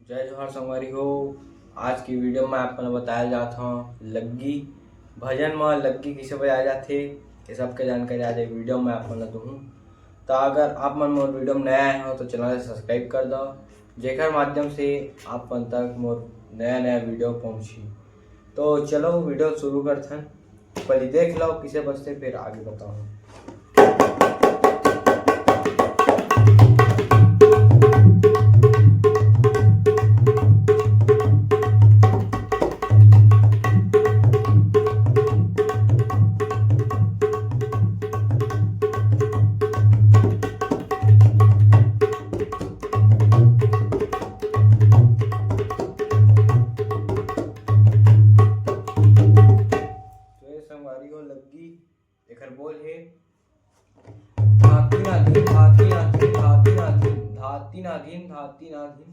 जय जोहार संगवारी हो। आज की वीडियो में आपको बताया जाता हूँ लग्गी भजन में लग्गी किसे बजाया जाते ये सब के जानकारी आज वीडियो में आपको दूँ। तो अगर आप मन मोर वीडियो में नया आए हो तो चैनल सब्सक्राइब कर दो, जेकर माध्यम से आप तक मोर नया वीडियो पहुँची। तो चलो वीडियो शुरू करते हैं। पहले देख लो किसे बजते फिर आगे बताऊँ। संगवारी हो लग्गी एकर बोल है धाती ना धीन धाती ना धीन धाती ना धीन धाती ना धीन धाती ना धीन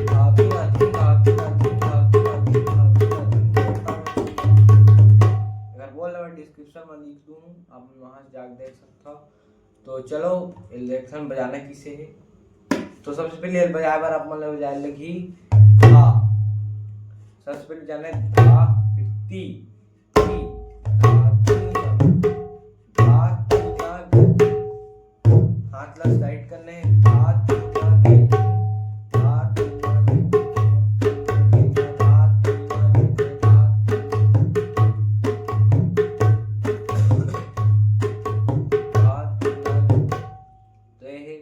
धाती ना धीन धाती ना धीन धाती ना धीन धाती ना धीन। अगर बोल मैं डिस्क्रिप्शन में लिख दूँ, आप वहाँ से जाकर देख सकते हो। तो चलो इलेक्शन बजाना किसे है। तो सबसे पहले बजाए बार आप मतलब बजाए लगी धा। सबसे पहले जाने धा फिर ती ती धा ती धा ती ना गे। हाथ लग साइड करने हैं धा ती ना गे धा ती ना गे धा ती ना गे धा ती ना गे। तो ये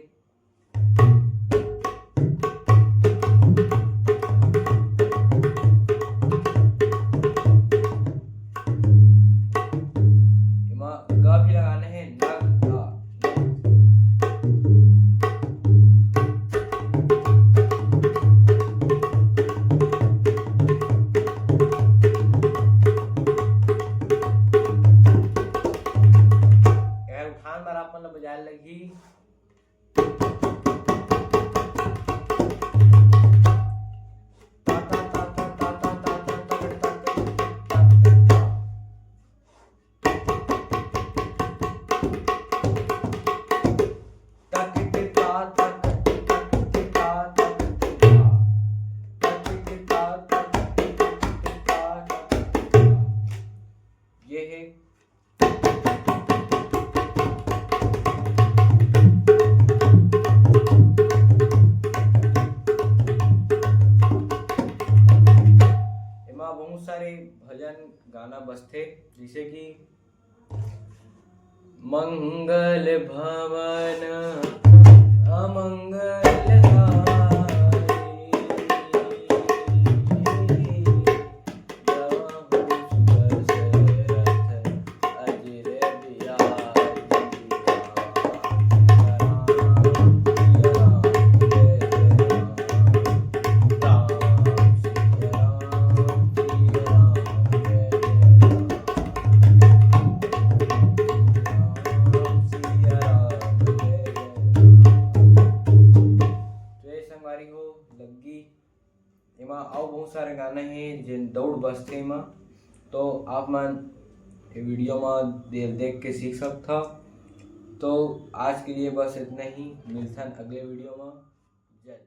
ग भी लगाने हैं नग धा। उठान बार आप मतलब बजाए लगी ये है बहुत सारे भजन गाना बजते जैसे कि मंगल भवन अमंगल हो लग्गी एमा और बहुत सारे गाने हैं जिन दौड़ बजते में। तो आप मन वीडियो में देख के सीख सकता। तो आज के लिए बस इतना ही, मिलता है अगले वीडियो में। जय।